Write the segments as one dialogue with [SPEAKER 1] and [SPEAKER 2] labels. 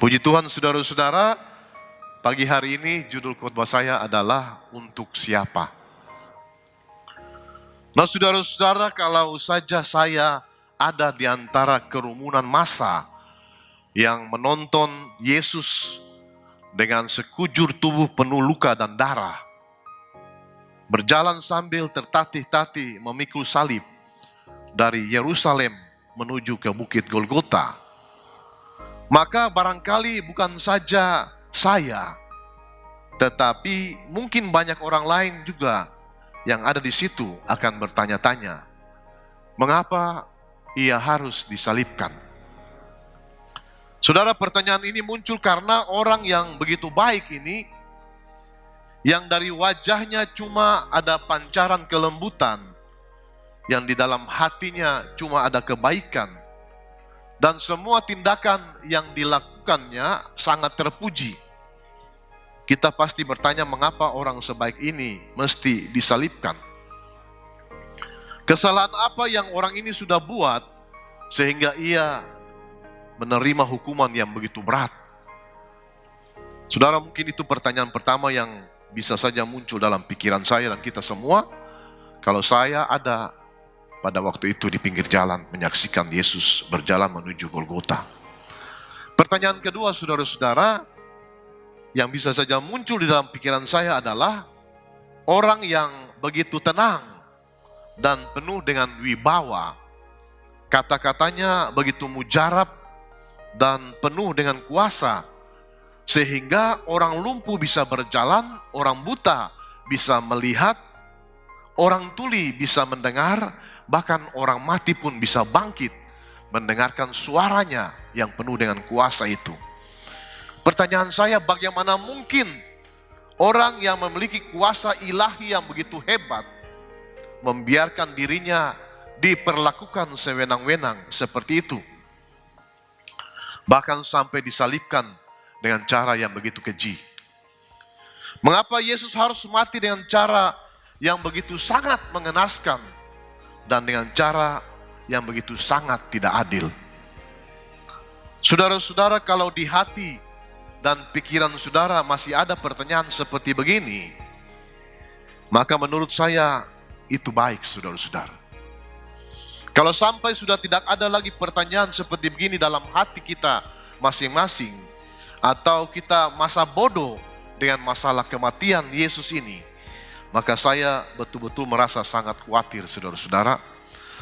[SPEAKER 1] Puji Tuhan saudara-saudara, pagi hari ini judul khotbah saya adalah untuk siapa. Nah saudara-saudara, kalau saja saya ada di antara kerumunan massa yang menonton Yesus dengan sekujur tubuh penuh luka dan darah, berjalan sambil tertatih-tatih memikul salib dari Yerusalem menuju ke Bukit Golgota, maka barangkali bukan saja saya, tetapi mungkin banyak orang lain juga yang ada di situ akan bertanya-tanya, mengapa ia harus disalibkan? Saudara, pertanyaan ini muncul karena orang yang begitu baik ini, yang dari wajahnya cuma ada pancaran kelembutan, yang di dalam hatinya cuma ada kebaikan, dan semua tindakan yang dilakukannya sangat terpuji. Kita pasti bertanya, mengapa orang sebaik ini mesti disalibkan? Kesalahan apa yang orang ini sudah buat sehingga ia menerima hukuman yang begitu berat? Saudara, mungkin itu pertanyaan pertama yang bisa saja muncul dalam pikiran saya dan kita semua kalau saya ada pada waktu itu di pinggir jalan menyaksikan Yesus berjalan menuju Golgota. Pertanyaan kedua saudara-saudara yang bisa saja muncul di dalam pikiran saya adalah orang yang begitu tenang dan penuh dengan wibawa. Kata-katanya begitu mujarab dan penuh dengan kuasa, sehingga orang lumpuh bisa berjalan, orang buta bisa melihat, orang tuli bisa mendengar, bahkan orang mati pun bisa bangkit mendengarkan suaranya yang penuh dengan kuasa itu. Pertanyaan saya, bagaimana mungkin orang yang memiliki kuasa ilahi yang begitu hebat membiarkan dirinya diperlakukan sewenang-wenang seperti itu? Bahkan sampai disalibkan dengan cara yang begitu keji. Mengapa Yesus harus mati dengan cara yang begitu sangat mengenaskan dan dengan cara yang begitu sangat tidak adil? Saudara-saudara, kalau di hati dan pikiran saudara masih ada pertanyaan seperti begini, maka menurut saya itu baik saudara-saudara. Kalau sampai sudah tidak ada lagi pertanyaan seperti begini dalam hati kita masing-masing, atau kita masa bodoh dengan masalah kematian Yesus ini, maka saya betul-betul merasa sangat khawatir saudara-saudara.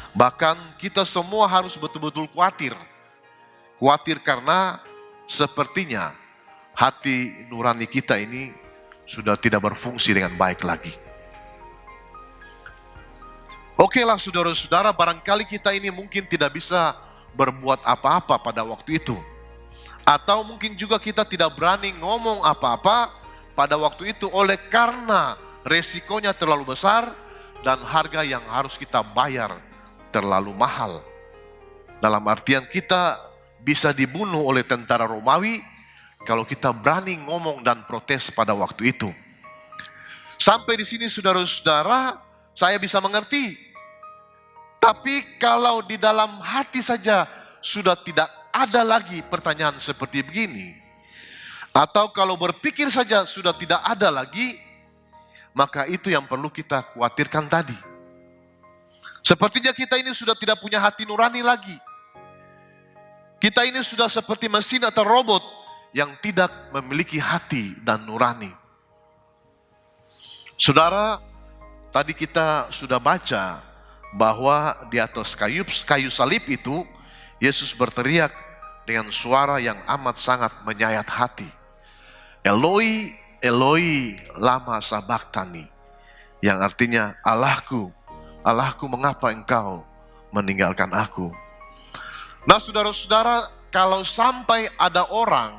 [SPEAKER 1] Bahkan kita semua harus betul-betul khawatir. Khawatir karena sepertinya hati nurani kita ini sudah tidak berfungsi dengan baik lagi. Oke lah saudara-saudara, barangkali kita ini mungkin tidak bisa berbuat apa-apa pada waktu itu. Atau mungkin juga kita tidak berani ngomong apa-apa pada waktu itu oleh karena resikonya terlalu besar dan harga yang harus kita bayar terlalu mahal. Dalam artian kita bisa dibunuh oleh tentara Romawi kalau kita berani ngomong dan protes pada waktu itu. Sampai di sini saudara-saudara, saya bisa mengerti. Tapi kalau di dalam hati saja sudah tidak ada lagi pertanyaan seperti begini, atau kalau berpikir saja sudah tidak ada lagi, maka itu yang perlu kita khawatirkan tadi. Sepertinya kita ini sudah tidak punya hati nurani lagi. Kita ini sudah seperti mesin atau robot yang tidak memiliki hati dan nurani. Saudara, tadi kita sudah baca bahwa di atas kayu salib itu Yesus berteriak dengan suara yang amat sangat menyayat hati. Eloi, Eloi, lama sabachthani. Yang artinya, Allahku, Allahku, mengapa engkau meninggalkan aku? Nah saudara-saudara, kalau sampai ada orang,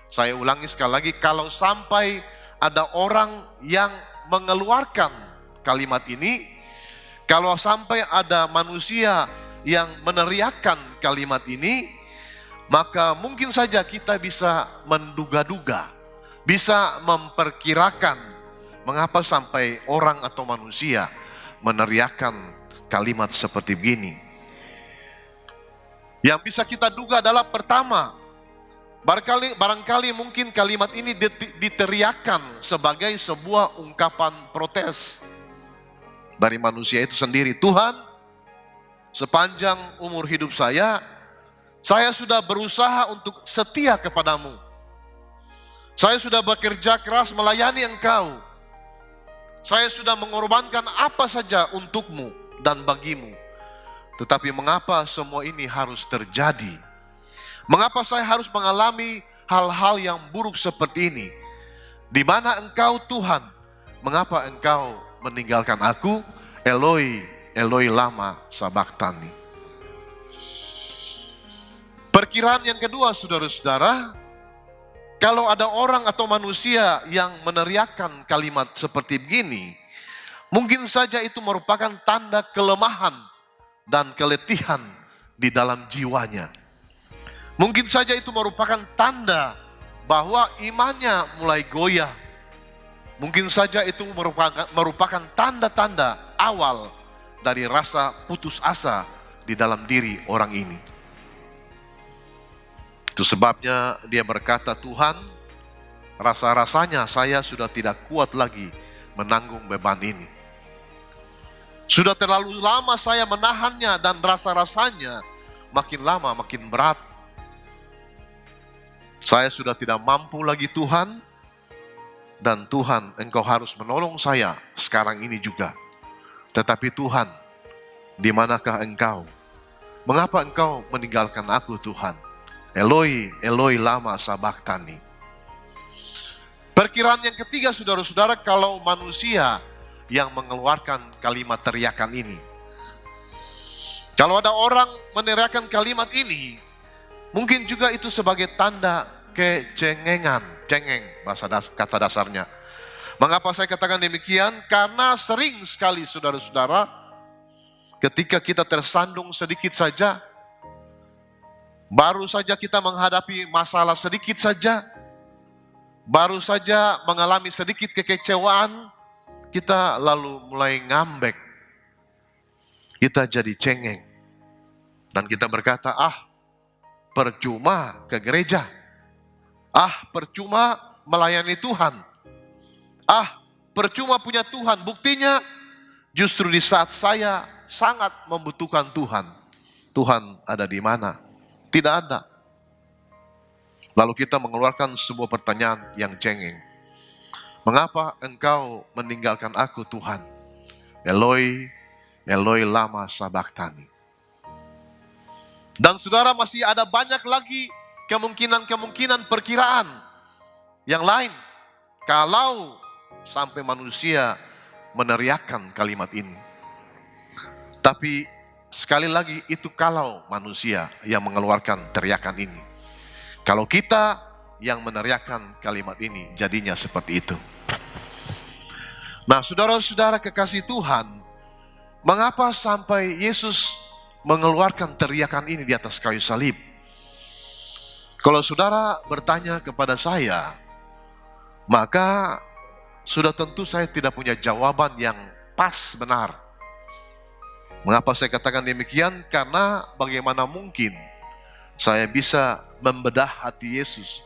[SPEAKER 1] saya ulangi sekali lagi, kalau sampai ada orang yang mengeluarkan kalimat ini, kalau sampai ada manusia yang meneriakkan kalimat ini, maka mungkin saja kita bisa menduga-duga, bisa memperkirakan mengapa sampai orang atau manusia meneriakkan kalimat seperti begini. Yang bisa kita duga adalah pertama, Barangkali mungkin kalimat ini diteriakkan sebagai sebuah ungkapan protes dari manusia itu sendiri. Tuhan, sepanjang umur hidup saya sudah berusaha untuk setia kepadamu. Saya sudah bekerja keras melayani Engkau. Saya sudah mengorbankan apa saja untukmu dan bagimu. Tetapi mengapa semua ini harus terjadi? Mengapa saya harus mengalami hal-hal yang buruk seperti ini? Di mana Engkau Tuhan? Mengapa Engkau meninggalkan aku? Eloi, Eloi lama sabachthani. Perkiraan yang kedua, saudara-saudara, kalau ada orang atau manusia yang meneriakkan kalimat seperti begini, mungkin saja itu merupakan tanda kelemahan dan keletihan di dalam jiwanya. Mungkin saja itu merupakan tanda bahwa imannya mulai goyah. Mungkin saja itu merupakan tanda-tanda awal dari rasa putus asa di dalam diri orang ini. Itu sebabnya dia berkata, Tuhan, rasa-rasanya saya sudah tidak kuat lagi menanggung beban ini. Sudah terlalu lama saya menahannya dan rasa-rasanya makin lama makin berat. Saya sudah tidak mampu lagi Tuhan, dan Tuhan Engkau harus menolong saya sekarang ini juga. Tetapi Tuhan, di manakah Engkau? Mengapa Engkau meninggalkan aku Tuhan? Eloi, Eloi lama sabachthani. Perkiraan yang ketiga, saudara-saudara, kalau manusia yang mengeluarkan kalimat teriakan ini. Kalau ada orang meneriakkan kalimat ini, mungkin juga itu sebagai tanda kecengengan, cengeng kata dasarnya. Mengapa saya katakan demikian? Karena sering sekali saudara-saudara, ketika kita tersandung sedikit saja, baru saja kita menghadapi masalah sedikit saja, baru saja mengalami sedikit kekecewaan, kita lalu mulai ngambek, kita jadi cengeng, dan kita berkata, percuma ke gereja. Percuma melayani Tuhan. Percuma punya Tuhan. Buktinya justru di saat saya sangat membutuhkan Tuhan, Tuhan ada di mana? Tidak ada. Lalu kita mengeluarkan sebuah pertanyaan yang cengeng. Mengapa Engkau meninggalkan aku Tuhan? Eloi, Eloi lama sabachthani. Dan saudara, masih ada banyak lagi kemungkinan perkiraan yang lain kalau sampai manusia meneriakkan kalimat ini. Tapi sekali lagi, itu kalau manusia yang mengeluarkan teriakan ini. Kalau kita yang meneriakkan kalimat ini, jadinya seperti itu. Nah, saudara-saudara kekasih Tuhan, mengapa sampai Yesus mengeluarkan teriakan ini di atas kayu salib? Kalau saudara bertanya kepada saya, maka sudah tentu saya tidak punya jawaban yang pas benar. Mengapa saya katakan demikian? Karena bagaimana mungkin saya bisa membedah hati Yesus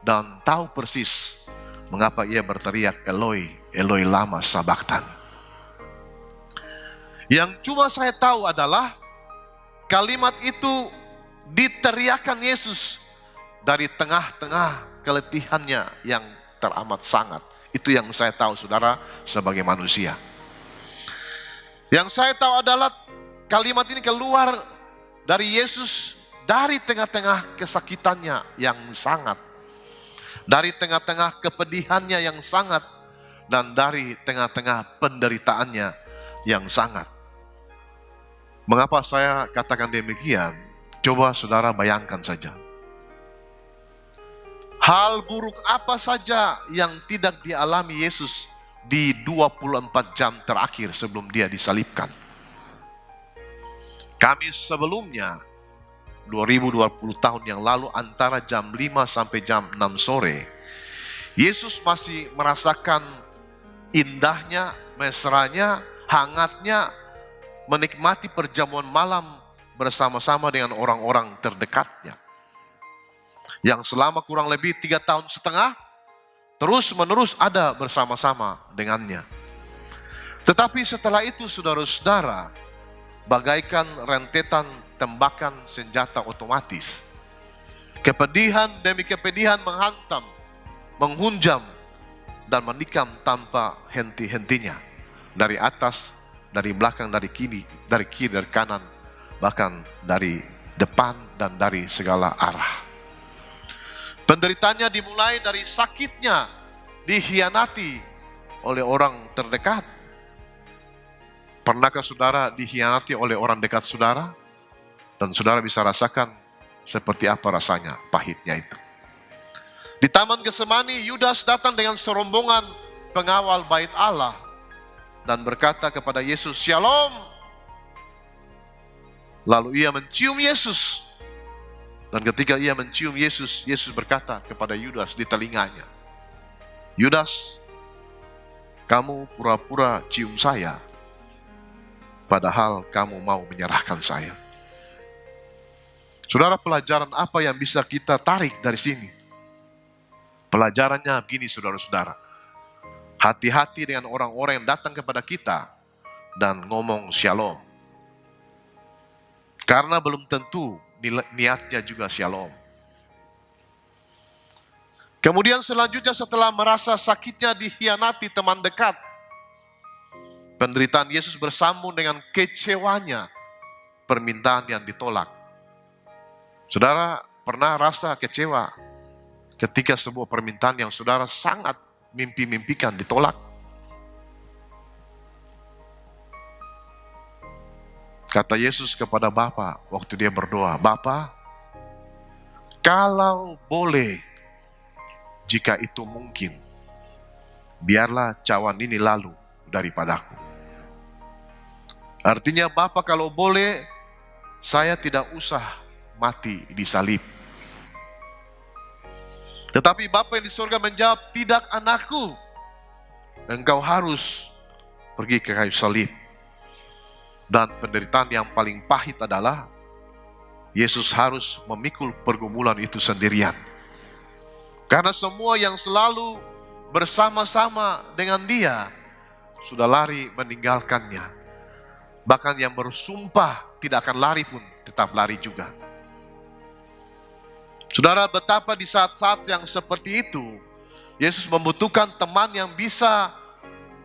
[SPEAKER 1] dan tahu persis mengapa ia berteriak Eloi, Eloi lama sabachthani. Yang cuma saya tahu adalah kalimat itu diteriakkan Yesus dari tengah-tengah keletihannya yang teramat sangat. Itu yang saya tahu, saudara, sebagai manusia. Yang saya tahu adalah kalimat ini keluar dari Yesus dari tengah-tengah kesakitannya yang sangat, dari tengah-tengah kepedihannya yang sangat, dan dari tengah-tengah penderitaannya yang sangat. Mengapa saya katakan demikian? Coba saudara bayangkan saja. Hal buruk apa saja yang tidak dialami Yesus di 24 jam terakhir sebelum dia disalibkan. Kamis sebelumnya, 2020 tahun yang lalu, antara jam 5 sampai jam 6 sore, Yesus masih merasakan indahnya, mesranya, hangatnya, menikmati perjamuan malam bersama-sama dengan orang-orang terdekatnya. yang selama kurang lebih 3,5 tahun terus menerus ada bersama-sama dengannya. Tetapi setelah itu saudara-saudara, bagaikan rentetan tembakan senjata otomatis, kepedihan demi kepedihan menghantam, menghunjam, dan menikam tanpa henti-hentinya. Dari atas, dari belakang, dari kiri, dari kanan, bahkan dari depan dan dari segala arah. Penderitaannya dimulai dari sakitnya dikhianati oleh orang terdekat. Pernahkah saudara dikhianati oleh orang dekat saudara? Dan saudara bisa rasakan seperti apa rasanya, pahitnya itu. Di Taman Getsemani, Yudas datang dengan serombongan pengawal bait Allah dan berkata kepada Yesus, "Shalom." Lalu ia mencium Yesus. Dan ketika ia mencium Yesus, Yesus berkata kepada Yudas di telinganya, "Yudas, kamu pura-pura cium saya, padahal kamu mau menyerahkan saya." Saudara, pelajaran apa yang bisa kita tarik dari sini? Pelajarannya begini saudara-saudara. Hati-hati dengan orang-orang yang datang kepada kita dan ngomong shalom. Karena belum tentu niatnya juga shalom. Kemudian selanjutnya setelah merasa sakitnya dikhianati teman dekat, penderitaan Yesus bersambung dengan kecewanya permintaan yang ditolak. Saudara pernah rasa kecewa ketika sebuah permintaan yang saudara sangat mimpi-mimpikan ditolak? Kata Yesus kepada Bapa waktu dia berdoa, "Bapa, kalau boleh, jika itu mungkin, biarlah cawan ini lalu daripadaku." Artinya, Bapa, kalau boleh, saya tidak usah mati di salib. Tetapi Bapa yang di surga menjawab, "Tidak anakku, engkau harus pergi ke kayu salib." Dan penderitaan yang paling pahit adalah Yesus harus memikul pergumulan itu sendirian. Karena semua yang selalu bersama-sama dengan dia sudah lari meninggalkannya. Bahkan yang bersumpah tidak akan lari pun tetap lari juga. Saudara, betapa di saat-saat yang seperti itu, Yesus membutuhkan teman yang bisa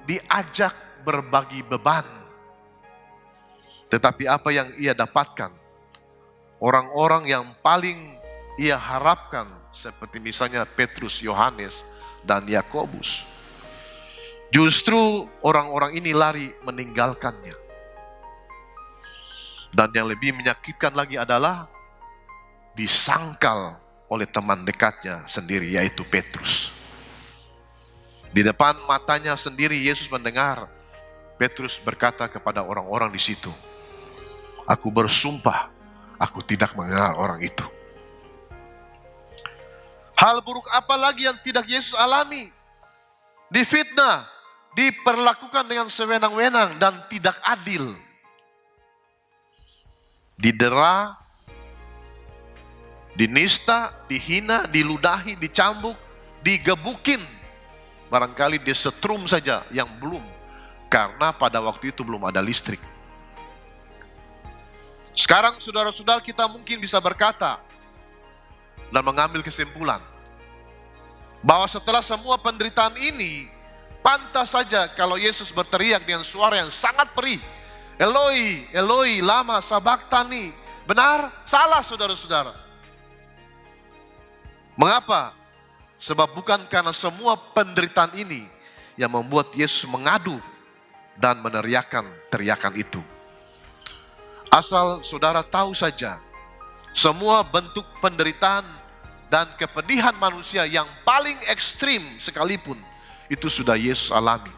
[SPEAKER 1] diajak berbagi beban. Tetapi apa yang ia dapatkan? Orang-orang yang paling ia harapkan, seperti misalnya Petrus, Yohanes, dan Yakobus. Justru orang-orang ini lari meninggalkannya. Dan yang lebih menyakitkan lagi adalah disangkal oleh teman dekatnya sendiri, yaitu Petrus. Di depan matanya sendiri Yesus mendengar Petrus berkata kepada orang-orang di situ, "Aku bersumpah, aku tidak mengenal orang itu." Hal buruk apa lagi yang tidak Yesus alami? Difitnah, diperlakukan dengan sewenang-wenang dan tidak adil. Didera, dinista, dihina, diludahi, dicambuk, digebukin. Barangkali disetrum saja yang belum, karena pada waktu itu belum ada listrik. Sekarang saudara-saudara kita mungkin bisa berkata dan mengambil kesimpulan bahwa setelah semua penderitaan ini, pantas saja kalau Yesus berteriak dengan suara yang sangat perih, "Eloi, Eloi, lama sabachthani." Benar? Salah saudara-saudara. Mengapa? Sebab bukan karena semua penderitaan ini yang membuat Yesus mengadu dan meneriakkan teriakan itu. Asal saudara tahu saja, semua bentuk penderitaan dan kepedihan manusia yang paling ekstrim sekalipun, itu sudah Yesus alami.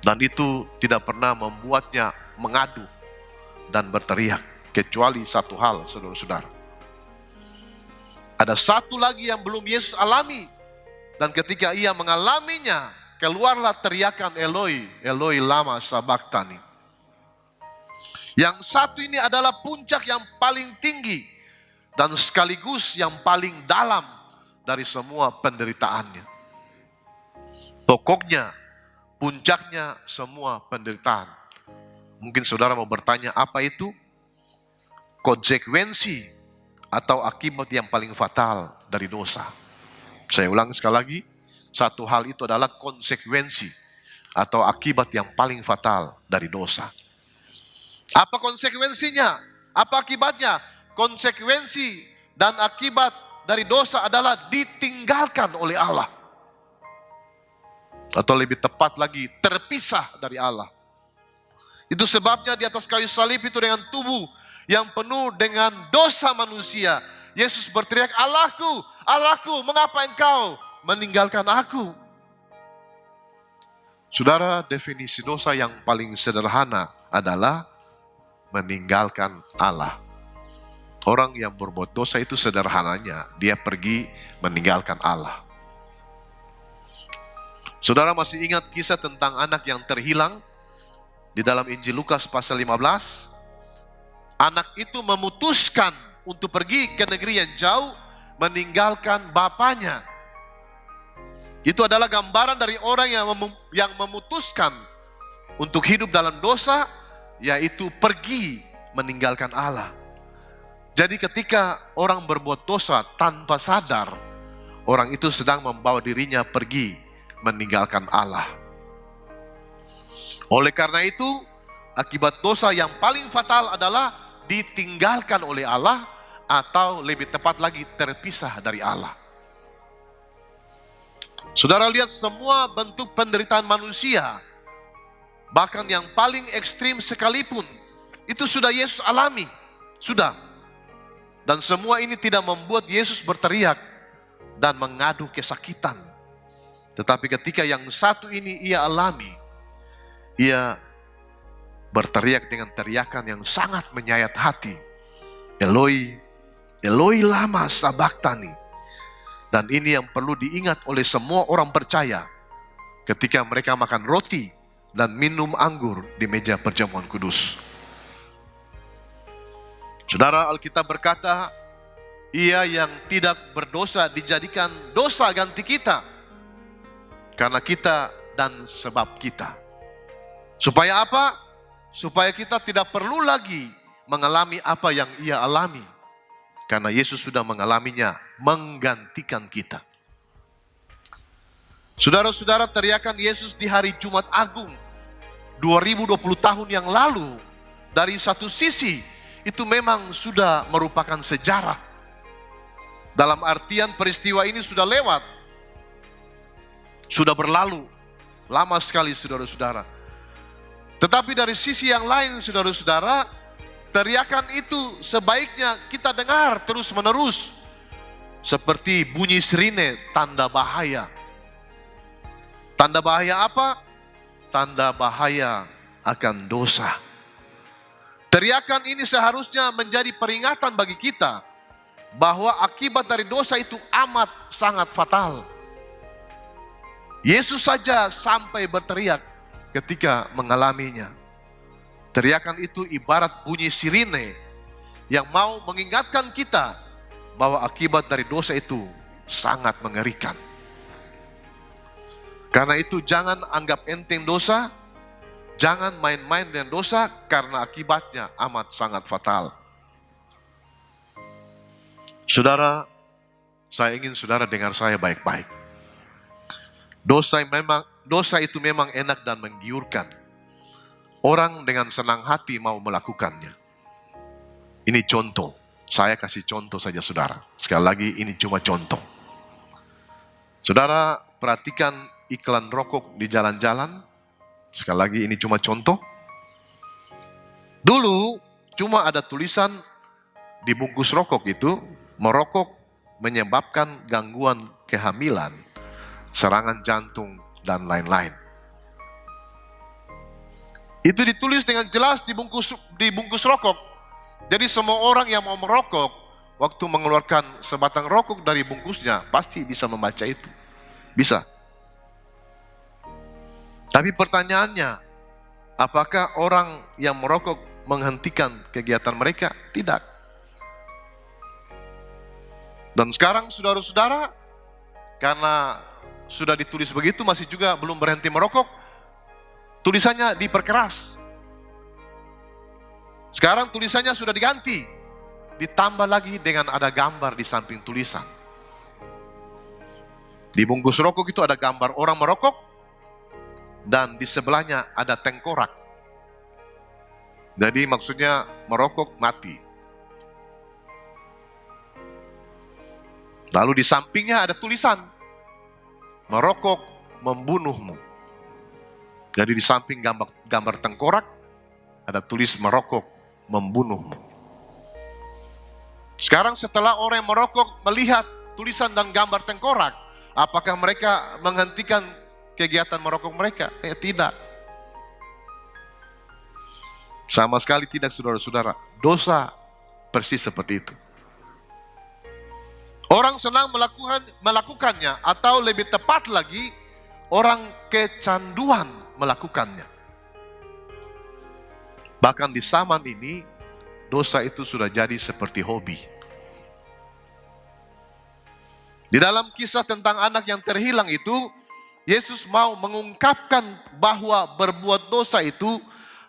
[SPEAKER 1] Dan itu tidak pernah membuatnya mengadu dan berteriak, kecuali satu hal saudara-saudara. Ada satu lagi yang belum Yesus alami, dan ketika ia mengalaminya, keluarlah teriakan Eloi, Eloi lama sabachthani. Yang satu ini adalah puncak yang paling tinggi, dan sekaligus yang paling dalam dari semua penderitaannya. Pokoknya, puncaknya semua penderitaan. Mungkin saudara mau bertanya, apa itu? Konsekuensi atau akibat yang paling fatal dari dosa. Saya ulang sekali lagi, satu hal itu adalah konsekuensi atau akibat yang paling fatal dari dosa. Apa konsekuensinya? Apa akibatnya? Konsekuensi dan akibat dari dosa adalah ditinggalkan oleh Allah. Atau lebih tepat lagi, terpisah dari Allah. Itu sebabnya di atas kayu salib itu dengan tubuh yang penuh dengan dosa manusia, Yesus berteriak, "Allahku, Allahku, mengapa engkau meninggalkan aku?" Saudara, definisi dosa yang paling sederhana adalah meninggalkan Allah. Orang yang berbuat dosa itu sederhananya, dia pergi meninggalkan Allah. Saudara masih ingat kisah tentang anak yang terhilang di dalam Injil Lukas pasal 15? Anak itu memutuskan untuk pergi ke negeri yang jauh, meninggalkan bapaknya. Itu adalah gambaran dari orang yang memutuskan untuk hidup dalam dosa, yaitu pergi meninggalkan Allah. Jadi ketika orang berbuat dosa tanpa sadar, orang itu sedang membawa dirinya pergi meninggalkan Allah. Oleh karena itu, akibat dosa yang paling fatal adalah ditinggalkan oleh Allah, atau lebih tepat lagi terpisah dari Allah. Saudara lihat semua bentuk penderitaan manusia, bahkan yang paling ekstrim sekalipun, itu sudah Yesus alami. Sudah. Dan semua ini tidak membuat Yesus berteriak dan mengadu kesakitan. Tetapi ketika yang satu ini ia alami, ia berteriak dengan teriakan yang sangat menyayat hati. Eloi, Eloi lama sabachthani. Dan ini yang perlu diingat oleh semua orang percaya ketika mereka makan roti dan minum anggur di meja perjamuan kudus. Saudara, Alkitab berkata, ia yang tidak berdosa dijadikan dosa ganti kita, karena kita dan sebab kita. Supaya apa? Supaya kita tidak perlu lagi mengalami apa yang ia alami, karena Yesus sudah mengalaminya, menggantikan kita. Saudara-saudara, teriakan Yesus di hari Jumat Agung 2020 tahun yang lalu, dari satu sisi itu memang sudah merupakan sejarah. Dalam artian peristiwa ini sudah lewat, sudah berlalu, lama sekali saudara-saudara. Tetapi dari sisi yang lain saudara-saudara, teriakan itu sebaiknya kita dengar terus-menerus, seperti bunyi sirine, tanda bahaya. Tanda bahaya apa? Tanda bahaya akan dosa. Teriakan ini seharusnya menjadi peringatan bagi kita bahwa akibat dari dosa itu amat sangat fatal. Yesus saja sampai berteriak ketika mengalaminya. Teriakan itu ibarat bunyi sirine yang mau mengingatkan kita bahwa akibat dari dosa itu sangat mengerikan. Karena itu jangan anggap enteng dosa. Jangan main-main dengan dosa, karena akibatnya amat sangat fatal. Saudara, saya ingin saudara dengar saya baik-baik. Dosa itu memang enak dan menggiurkan. Orang dengan senang hati mau melakukannya. Ini contoh. Saya kasih contoh saja saudara. Sekali lagi, ini cuma contoh. Saudara, perhatikan iklan rokok di jalan-jalan. Sekali lagi, ini cuma contoh. Dulu cuma ada tulisan di bungkus rokok itu, merokok menyebabkan gangguan kehamilan, serangan jantung, dan lain-lain. Itu ditulis dengan jelas di bungkus rokok. Jadi semua orang yang mau merokok, waktu mengeluarkan sebatang rokok dari bungkusnya, pasti bisa membaca itu. Bisa. Tapi pertanyaannya, apakah orang yang merokok menghentikan kegiatan mereka? Tidak. Dan sekarang saudara-saudara, karena sudah ditulis begitu masih juga belum berhenti merokok, tulisannya diperkeras. Sekarang tulisannya sudah diganti, ditambah lagi dengan ada gambar di samping tulisan. Di bungkus rokok itu ada gambar orang merokok, dan di sebelahnya ada tengkorak. Jadi maksudnya merokok mati. Lalu di sampingnya ada tulisan, merokok membunuhmu. Jadi di samping gambar tengkorak ada tulis merokok membunuhmu. Sekarang setelah orang yang merokok melihat tulisan dan gambar tengkorak, apakah mereka menghentikan kegiatan merokok mereka? Tidak. Sama sekali tidak, saudara-saudara. Dosa persis seperti itu. Orang senang melakukannya, atau lebih tepat lagi, orang kecanduan melakukannya. Bahkan di zaman ini, dosa itu sudah jadi seperti hobi. Di dalam kisah tentang anak yang terhilang itu, Yesus mau mengungkapkan bahwa berbuat dosa itu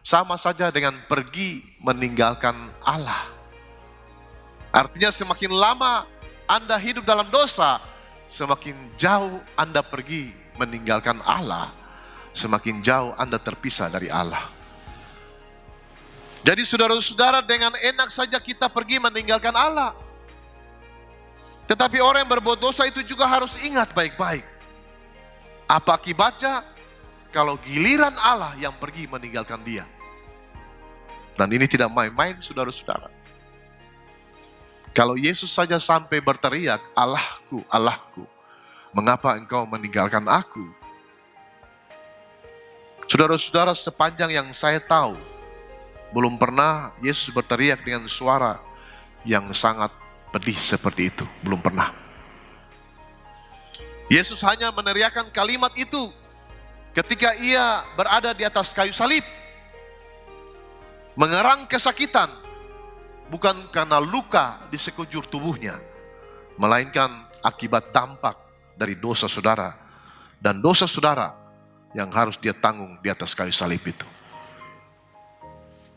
[SPEAKER 1] sama saja dengan pergi meninggalkan Allah. Artinya semakin lama Anda hidup dalam dosa, semakin jauh Anda pergi meninggalkan Allah, semakin jauh Anda terpisah dari Allah. Jadi saudara-saudara, dengan enak saja kita pergi meninggalkan Allah. Tetapi orang yang berbuat dosa itu juga harus ingat baik-baik. Apa akibatnya kalau giliran Allah yang pergi meninggalkan dia? Dan ini tidak main-main, saudara-saudara. Kalau Yesus saja sampai berteriak, Allahku, Allahku, mengapa engkau meninggalkan aku? Saudara-saudara, sepanjang yang saya tahu, belum pernah Yesus berteriak dengan suara yang sangat pedih seperti itu. Belum pernah. Yesus hanya meneriakkan kalimat itu ketika ia berada di atas kayu salib. Mengerang kesakitan, bukan karena luka di sekujur tubuhnya, melainkan akibat dampak dari dosa saudara. Dan dosa saudara yang harus dia tanggung di atas kayu salib itu.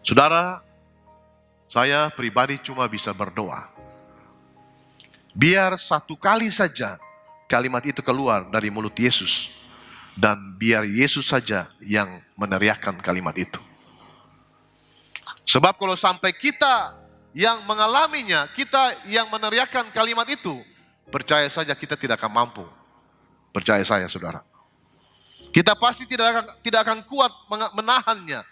[SPEAKER 1] Saudara, saya pribadi cuma bisa berdoa. Biar satu kali saja kalimat itu keluar dari mulut Yesus. Dan biar Yesus saja yang meneriakkan kalimat itu. Sebab kalau sampai kita yang mengalaminya, kita yang meneriakkan kalimat itu, percaya saja kita tidak akan mampu. Percaya saya, saudara. Kita pasti tidak akan kuat menahannya.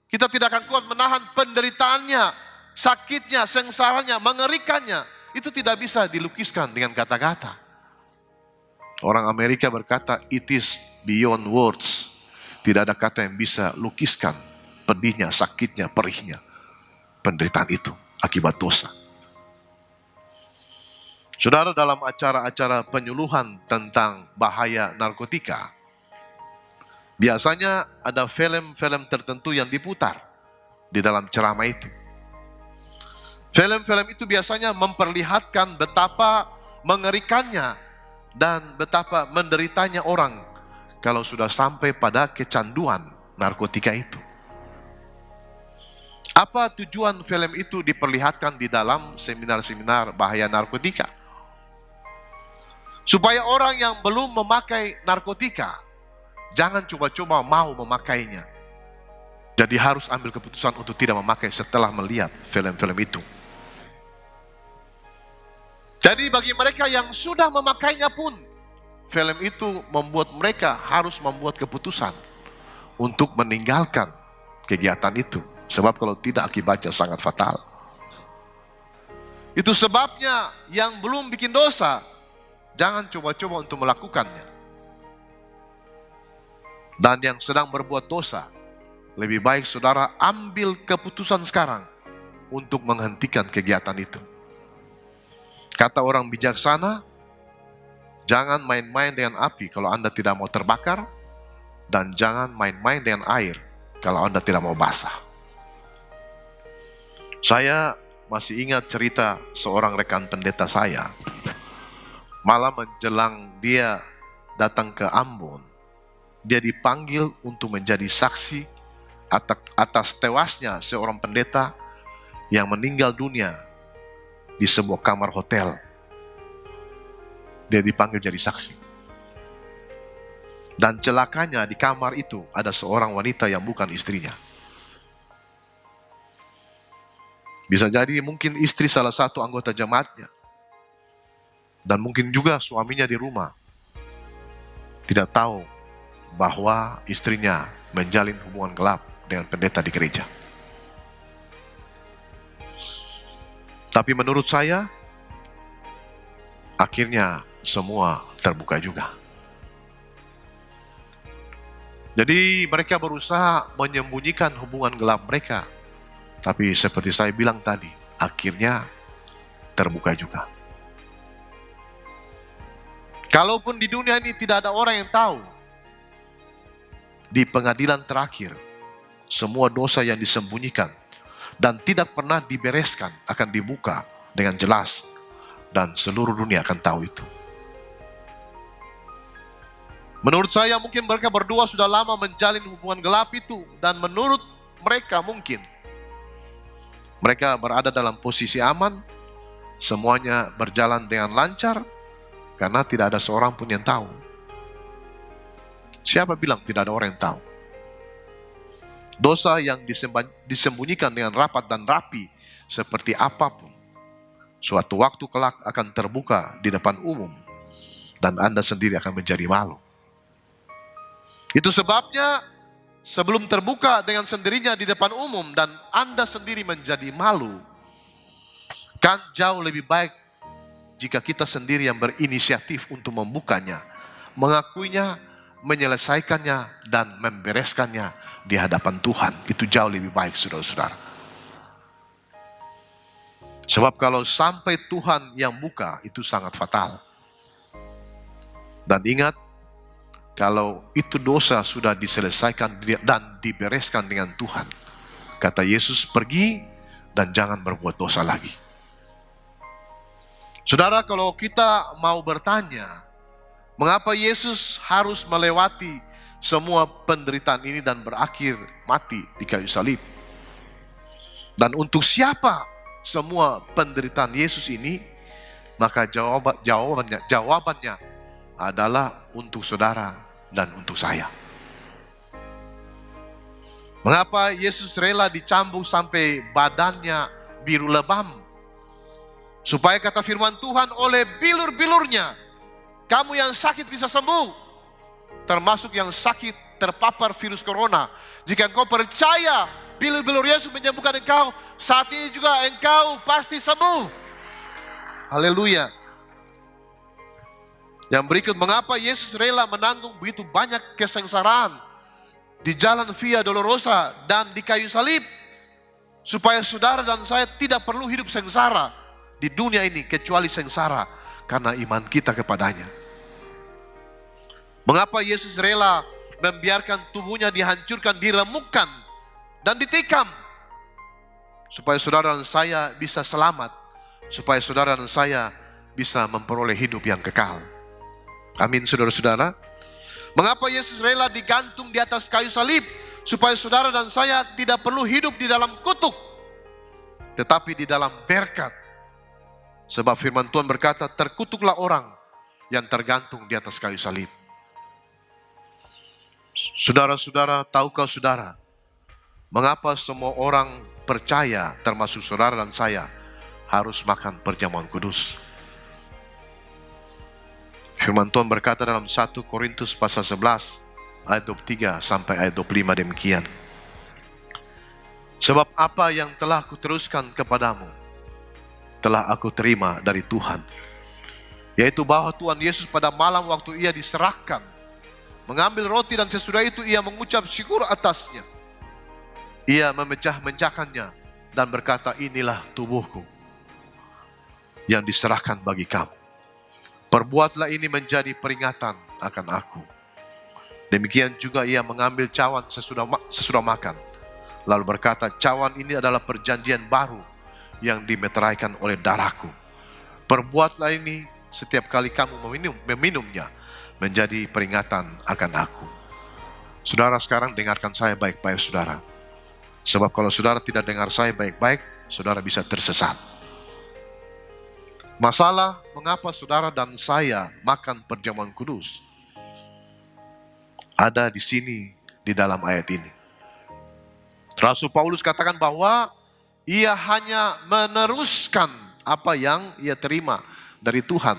[SPEAKER 1] Kita tidak akan kuat menahan penderitaannya, sakitnya, sengsaranya, mengerikannya. Itu tidak bisa dilukiskan dengan kata-kata. Orang Amerika berkata, it is beyond words. Tidak ada kata yang bisa lukiskan pedihnya, sakitnya, perihnya, penderitaan itu akibat dosa. Saudara, dalam acara-acara penyuluhan tentang bahaya narkotika, biasanya ada film-film tertentu yang diputar di dalam ceramah itu. Film-film itu biasanya memperlihatkan betapa mengerikannya dan betapa menderitanya orang kalau sudah sampai pada kecanduan narkotika itu. Apa tujuan film itu diperlihatkan di dalam seminar-seminar bahaya narkotika? Supaya orang yang belum memakai narkotika jangan coba-coba mau memakainya. Jadi harus ambil keputusan untuk tidak memakai setelah melihat film-film itu. Jadi bagi mereka yang sudah memakainya pun, film itu membuat mereka harus membuat keputusan untuk meninggalkan kegiatan itu. Sebab kalau tidak akibatnya sangat fatal. Itu sebabnya yang belum bikin dosa, jangan coba-coba untuk melakukannya. Dan yang sedang berbuat dosa, lebih baik saudara ambil keputusan sekarang untuk menghentikan kegiatan itu. Kata orang bijaksana, jangan main-main dengan api kalau Anda tidak mau terbakar, dan jangan main-main dengan air kalau Anda tidak mau basah. Saya masih ingat cerita seorang rekan pendeta saya. Malah menjelang dia datang ke Ambon, dia dipanggil untuk menjadi saksi atas tewasnya seorang pendeta yang meninggal dunia di sebuah kamar hotel. Dia dipanggil jadi saksi. Dan celakanya di kamar itu ada seorang wanita yang bukan istrinya. Bisa jadi mungkin istri salah satu anggota jemaatnya. Dan mungkin juga suaminya di rumah tidak tahu bahwa istrinya menjalin hubungan gelap dengan pendeta di gereja. Tapi menurut saya, akhirnya semua terbuka juga. Jadi mereka berusaha menyembunyikan hubungan gelap mereka. Tapi seperti saya bilang tadi, akhirnya terbuka juga. Kalaupun di dunia ini tidak ada orang yang tahu, di pengadilan terakhir, semua dosa yang disembunyikan dan tidak pernah dibereskan akan dibuka dengan jelas, dan seluruh dunia akan tahu itu. Menurut saya mungkin mereka berdua sudah lama menjalin hubungan gelap itu, dan menurut mereka mungkin mereka berada dalam posisi aman, semuanya berjalan dengan lancar, karena tidak ada seorang pun yang tahu. Siapa bilang tidak ada orang yang tahu? Dosa yang disembunyikan dengan rapat dan rapi seperti apapun, suatu waktu kelak akan terbuka di depan umum, dan Anda sendiri akan menjadi malu. Itu sebabnya sebelum terbuka dengan sendirinya di depan umum dan Anda sendiri menjadi malu, kan jauh lebih baik jika kita sendiri yang berinisiatif untuk membukanya, mengakuinya, menyelesaikannya, dan membereskannya di hadapan Tuhan. Itu jauh lebih baik, saudara-saudara. Sebab kalau sampai Tuhan yang buka, itu sangat fatal. Dan ingat, kalau itu dosa sudah diselesaikan dan dibereskan dengan Tuhan, kata Yesus, pergi dan jangan berbuat dosa lagi. Saudara, kalau kita mau bertanya, mengapa Yesus harus melewati semua penderitaan ini dan berakhir mati di kayu salib? Dan untuk siapa semua penderitaan Yesus ini? Maka jawabannya adalah untuk saudara dan untuk saya. Mengapa Yesus rela dicambuk sampai badannya biru lebam? Supaya kata firman Tuhan, oleh bilur-bilurnya kamu yang sakit bisa sembuh, termasuk yang sakit terpapar virus corona. Jika engkau percaya bilur-bilur Yesus menyembuhkan engkau, saat ini juga engkau pasti sembuh. Haleluya. Yang berikut, mengapa Yesus rela menanggung begitu banyak kesengsaraan di jalan Via Dolorosa dan di kayu salib? Supaya saudara dan saya tidak perlu hidup sengsara di dunia ini, kecuali sengsara karena iman kita kepadanya. Mengapa Yesus rela membiarkan tubuhnya dihancurkan, diremukkan, dan ditikam? Supaya saudara dan saya bisa selamat, supaya saudara dan saya bisa memperoleh hidup yang kekal. Amin, saudara-saudara. Mengapa Yesus rela digantung di atas kayu salib? Supaya saudara dan saya tidak perlu hidup di dalam kutuk, tetapi di dalam berkat. Sebab firman Tuhan berkata, terkutuklah orang yang tergantung di atas kayu salib. Saudara-saudara, tahukah saudara, mengapa semua orang percaya, termasuk saudara dan saya, harus makan perjamuan kudus? Firman Tuhan berkata dalam 1 Korintus pasal 11 ayat 23 sampai ayat 25 demikian. Sebab apa yang telah kuteruskan kepadamu telah aku terima dari Tuhan, yaitu bahwa Tuhan Yesus pada malam waktu ia diserahkan, mengambil roti dan sesudah itu ia mengucap syukur atasnya. Ia memecah-mecahkannya dan berkata, inilah tubuhku yang diserahkan bagi kamu. Perbuatlah ini menjadi peringatan akan aku. Demikian juga ia mengambil cawan sesudah makan, lalu berkata, cawan ini adalah perjanjian baru yang dimeteraikan oleh darahku. Perbuatlah ini setiap kali kamu meminumnya menjadi peringatan akan aku. Saudara, sekarang dengarkan saya baik-baik saudara. Sebab kalau saudara tidak dengar saya baik-baik, saudara bisa tersesat. Masalah mengapa saudara dan saya makan perjamuan kudus ada di sini, di dalam ayat ini. Rasul Paulus katakan bahwa ia hanya meneruskan apa yang ia terima dari Tuhan.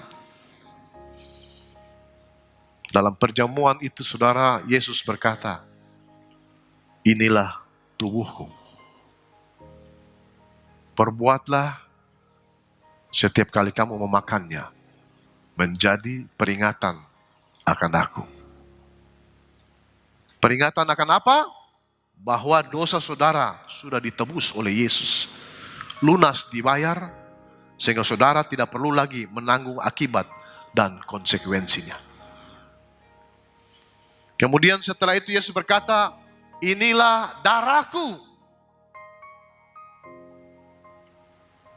[SPEAKER 1] Dalam perjamuan itu saudara, Yesus berkata, inilah tubuhku. Perbuatlah setiap kali kamu memakannya menjadi peringatan akan aku. Peringatan akan apa? Bahwa dosa saudara sudah ditebus oleh Yesus. Lunas dibayar, sehingga saudara tidak perlu lagi menanggung akibat dan konsekuensinya. Kemudian setelah itu Yesus berkata, inilah darahku.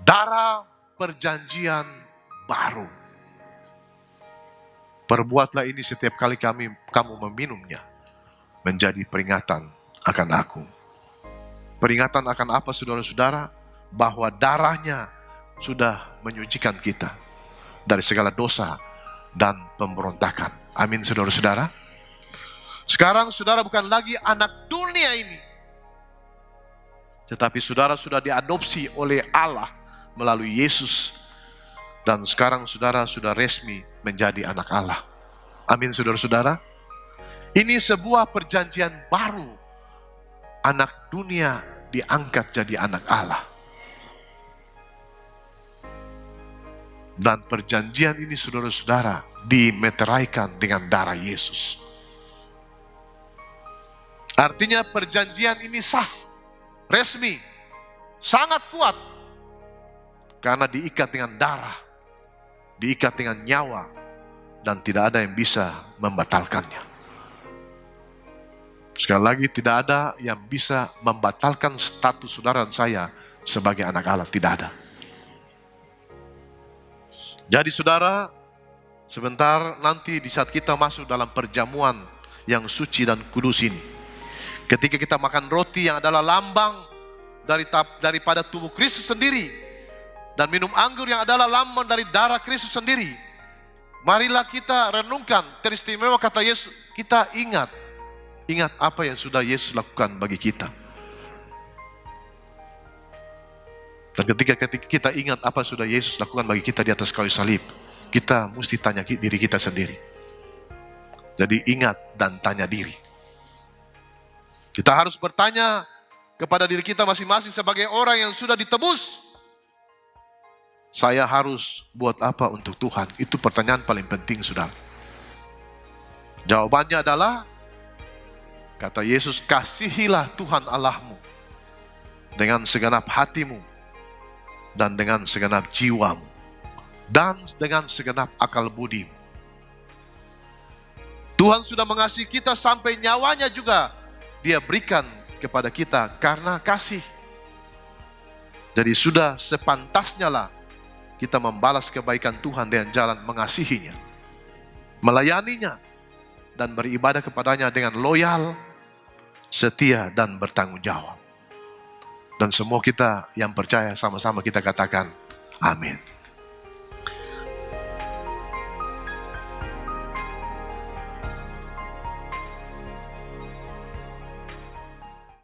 [SPEAKER 1] Darah perjanjian baru. Perbuatlah ini setiap kali kamu meminumnya menjadi peringatan akan aku. Peringatan akan apa saudara-saudara? Bahwa darahnya sudah menyucikan kita dari segala dosa dan pemberontakan. Amin saudara-saudara. Sekarang saudara bukan lagi anak dunia ini, tetapi saudara sudah diadopsi oleh Allah melalui Yesus. Dan sekarang saudara sudah resmi menjadi anak Allah. Amin saudara-saudara. Ini sebuah perjanjian baru. Anak dunia diangkat jadi anak Allah. Dan perjanjian ini saudara-saudara dimeteraikan dengan darah Yesus. Artinya perjanjian ini sah, resmi, sangat kuat. Karena diikat dengan darah, diikat dengan nyawa, dan tidak ada yang bisa membatalkannya. Sekali lagi, tidak ada yang bisa membatalkan status saudara dan saya sebagai anak Allah, tidak ada. Jadi saudara, sebentar nanti di saat kita masuk dalam perjamuan yang suci dan kudus ini, ketika kita makan roti yang adalah lambang daripada tubuh Kristus sendiri, dan minum anggur yang adalah lambang dari darah Kristus sendiri, marilah kita renungkan teristimewa kata Yesus. Kita ingat apa yang sudah Yesus lakukan bagi kita. Dan ketika kita ingat apa yang sudah Yesus lakukan bagi kita di atas kayu salib, kita mesti tanya diri kita sendiri. Jadi ingat dan tanya diri. Kita harus bertanya kepada diri kita masing-masing sebagai orang yang sudah ditebus. Saya harus buat apa untuk Tuhan? Itu pertanyaan paling penting, saudara. Jawabannya adalah, kata Yesus, kasihilah Tuhan Allahmu dengan segenap hatimu, dan dengan segenap jiwamu, dan dengan segenap akal budimu. Tuhan sudah mengasihi kita sampai nyawanya juga Dia berikan kepada kita karena kasih. Jadi sudah sepantasnya lah kita membalas kebaikan Tuhan dengan jalan mengasihinya, melayaninya, dan beribadah kepadanya dengan loyal, setia, dan bertanggung jawab. Dan semua kita yang percaya sama-sama kita katakan amin.